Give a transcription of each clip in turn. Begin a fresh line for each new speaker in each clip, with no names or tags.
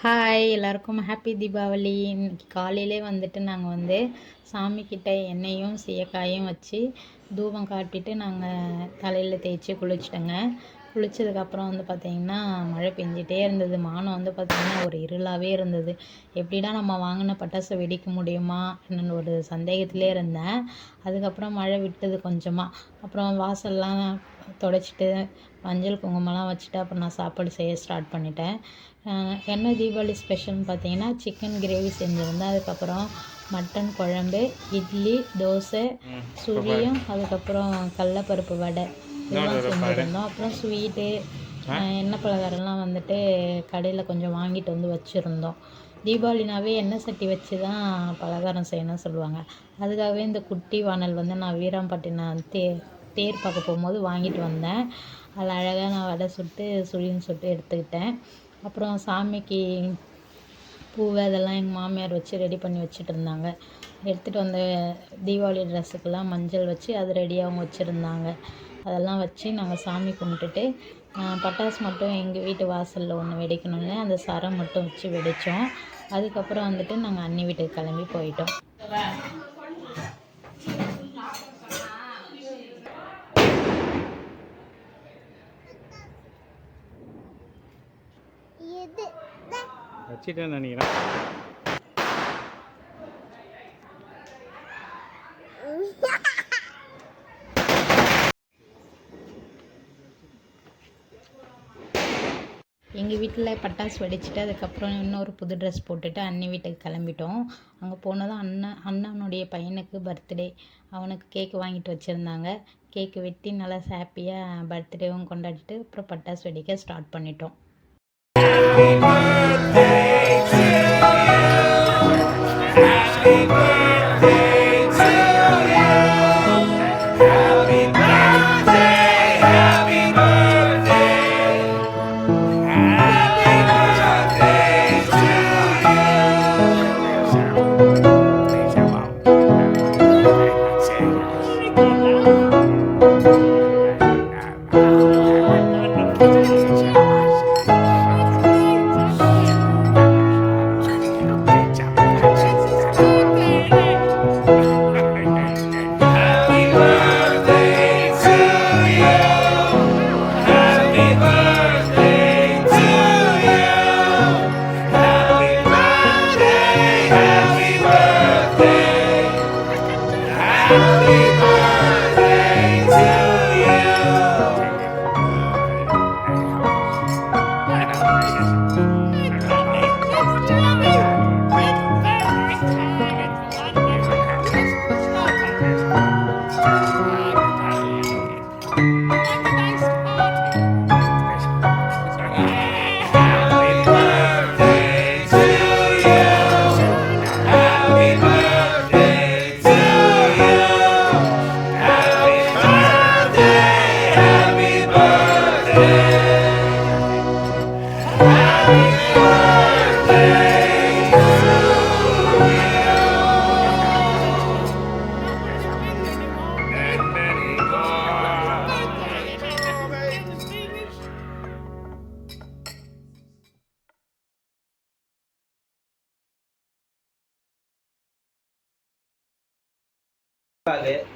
Hi எல்லாருக்கும் happy Deepavali. இன்னைக்கு காலையிலே வந்துட்டு நாங்கள் சாமிக்கிட்ட எண்ணெயும் சீயக்காயும் வச்சு தூபம் காட்டிட்டு நாங்கள் தலையில் தேய்ச்சி குளிச்சிட்டோங்க. குளித்ததுக்கப்புறம் பார்த்திங்கன்னா மழை பெஞ்சிட்டே இருந்தது. வானம் பார்த்திங்கன்னா ஒரு இருளாகவே இருந்தது. எப்படிடா நம்ம வாங்கின பட்டாசை வெடிக்க முடியுமா என்னென்னு ஒரு சந்தேகத்திலே இருந்தேன். அதுக்கப்புறம் மழை விட்டது கொஞ்சமாக. அப்புறம் வாசல்லாம் துடைச்சிட்டு மஞ்சள் குங்குமம்லாம் வச்சுட்டு அப்புறம் நான் சாப்பாடு செய்ய ஸ்டார்ட் பண்ணிட்டேன். என்ன தீபாவளி ஸ்பெஷல்னு பார்த்தீங்கன்னா சிக்கன் கிரேவி செஞ்சுருந்தேன். அதுக்கப்புறம் மட்டன் குழம்பு, இட்லி, தோசை, சுழியும், அதுக்கப்புறம் கடலப்பருப்பு வடை இதெல்லாம் செஞ்சுருந்தோம். அப்புறம் ஸ்வீட்டு, எண்ணெய் பலகாரம்லாம் கடையில் கொஞ்சம் வாங்கிட்டு வச்சுருந்தோம். தீபாவளினாவே எண்ணெய் சட்டி வச்சு தான் பலகாரம் செய்யணும்னு சொல்லுவாங்க. அதுக்காகவே இந்த குட்டி வானல் நான் வீராம்பட்டினம் தேர் பார்க்க போகும்போது வாங்கிட்டு வந்தேன். அதில் அழகாக நான் வடை சுட்டு சுழின்னு சுட்டு எடுத்துக்கிட்டேன். அப்புறம் சாமிக்கு பூவை அதெல்லாம் எங்கள் மாமியார் வச்சு ரெடி பண்ணி வச்சுட்டு இருந்தாங்க. எடுத்துகிட்டு வந்த தீபாவளி ட்ரெஸ்ஸுக்கெல்லாம் மஞ்சள் வச்சு அது ரெடியாக அவங்க வச்சுருந்தாங்க. அதெல்லாம் வச்சு நாங்கள் சாமி கும்பிட்டுட்டு பட்டாசு மட்டும் எங்கள் வீட்டு வாசலில் ஒன்று வெடிக்கணும்னு அந்த சரம் மட்டும் வச்சு வெடித்தோம். அதுக்கப்புறம் நாங்கள் அண்ணி வீட்டுக்கு கிளம்பி போயிட்டோம்.
வச்சிட்டேன்னு நினைக்கிறேன்.
எங்கள் வீட்டில் பட்டாசு வெடிச்சிட்டு அதுக்கப்புறம் இன்னொரு புது ட்ரெஸ் போட்டுட்டு அண்ணி வீட்டுக்கு கிளம்பிட்டோம். அங்கே போனதும் அண்ணனுடைய பையனுக்கு பர்த்டே. அவனுக்கு கேக்கு வாங்கிட்டு வச்சுருந்தாங்க. கேக்கு வெட்டி நல்லா ஹாப்பியாக பர்த்டேவும் கொண்டாடிட்டு அப்புறம் பட்டாசு வெடிக்க ஸ்டார்ட் பண்ணிட்டோம்.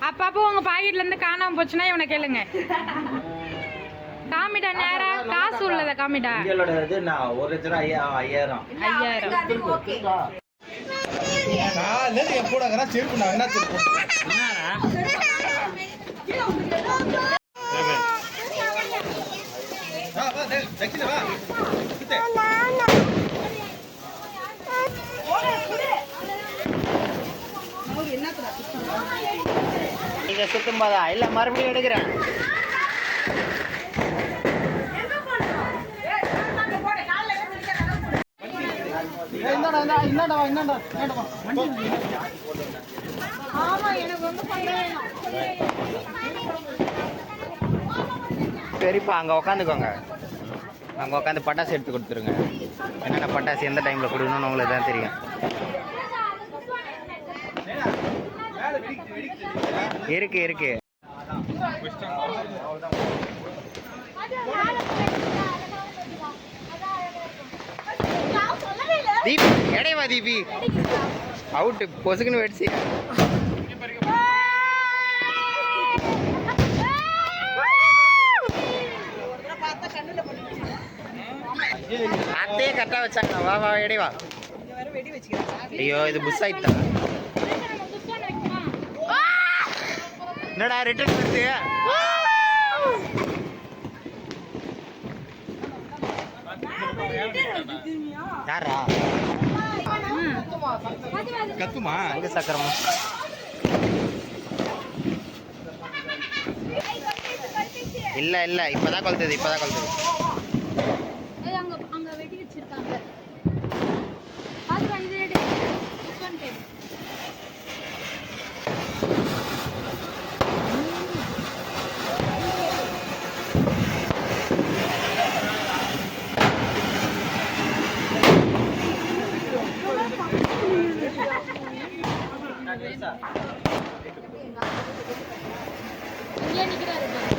அப்பப்போ உங்க பாக்கெட்ல இருந்து காணாம போச்சுன்னா இவனை கேளுங்க. காமிடா நேரா காசு உள்ளத காமிடா.
உங்களோட இது நான் 1,50,000 காலையில நீ போடங்கற செருப்பு நான் என்ன செருப்பு என்னடா வா டேய் வெச்சிடு வா கிட்டே நீங்க சுத்தம் போதா இல்ல மறுபடியும் எடுக்கிறேன். சரிப்பா அங்க உக்காந்துக்கோங்க. அங்க உட்காந்து பட்டாசு எடுத்து கொடுத்துருங்க. என்னென்ன பட்டாசு எந்த டைம்ல கொடுக்கணும்னு உங்களுக்கு தான் தெரியும். இருக்கு இருக்கு. தீபி எடைவா தீபி அவுட்டு பொசுக்குன்னு வெடிச்சு அத்தையே கரெக்டாக வச்சாங்க. வா வா எடைவா. ஐயோ இது புஷ் ஆயிட்டா. என்னடா ரிட்டர்ன் வருது. யாரா கத்துமா அங்க சக்கரமா இல்ல இல்ல இப்பதான் கொளுத்துது
அங்க வெட்டி வச்சிருக்காங்க. பாத்துக்கலாம், இது எடு. This one take. இங்கே நிக்கிறாரு பாரு.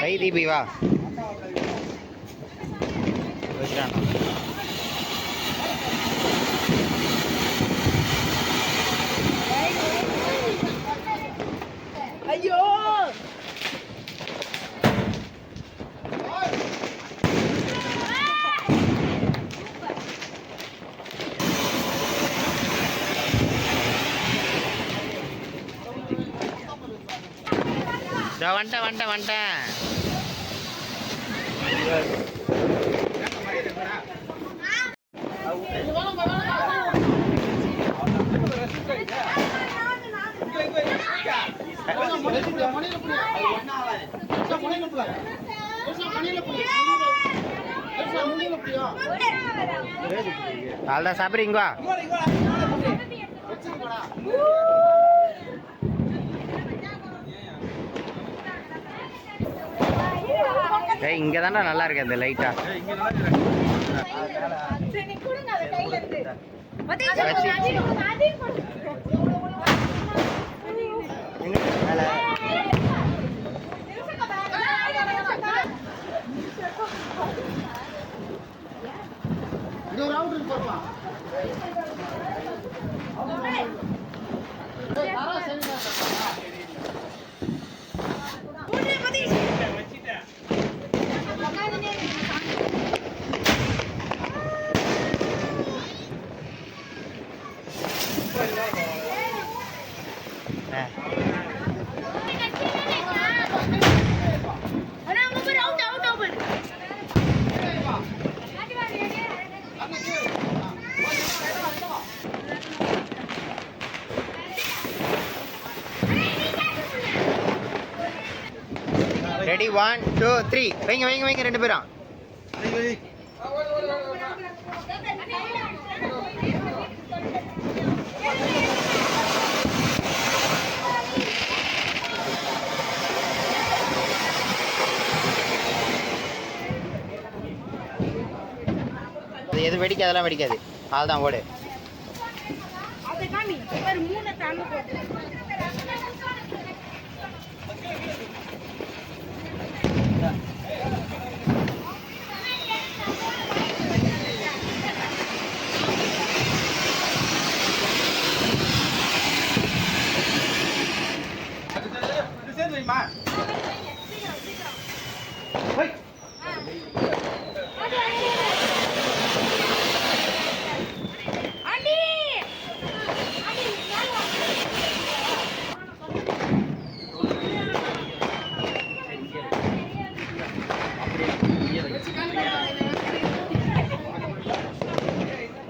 கை தீபி வா வச்சுட்டான்.
ஐயோ
வந்துட்டேன். அவ்வளோதான் சாப்பிட்றீங்க. இங்கே தானே நல்லா இருக்கு அந்த லைட்டா. ரெடி 1 2 3 வைங்க ரெண்டு பேரும். எது வெடிக்க அதெல்லாம் வெடிக்காது. ஆள் தான் ஓடு.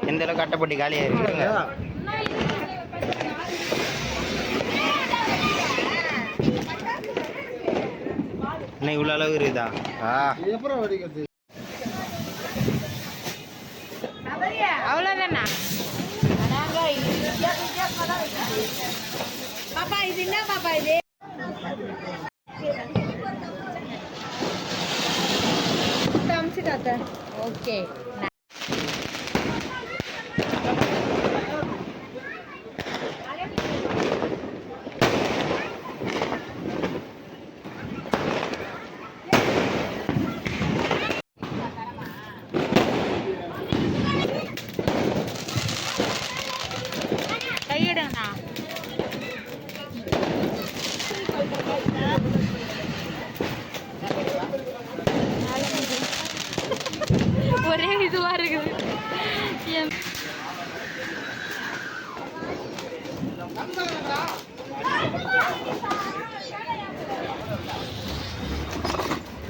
எந்த அளவுக்கு அட்டைப்பட்டி காலியாக இருக்குங்க. இன்னும் இவ்வளோ அளவு இருக்குதா?
அவ்வளோதானா பாப்பா? இது என்ன பாப்பா? இது
ஓகே.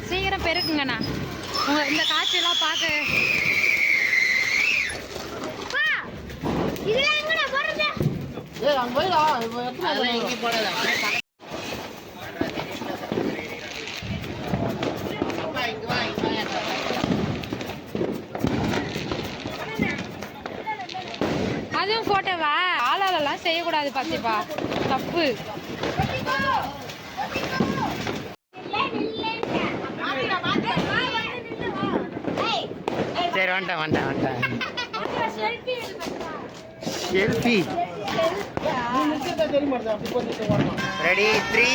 சீக்கிரம் பெருக்குங்கண்ணா. உங்க இந்த காட்சியெல்லாம் பார்க்க
அதெல்லாம் எங்கேயும் போடாத.
அதுவும் போட்டோவா? ஆளாலெல்லாம் செய்யக்கூடாது பாத்திப்பா, தப்பு.
சரி வந்துட்டேன். Selfie ready 3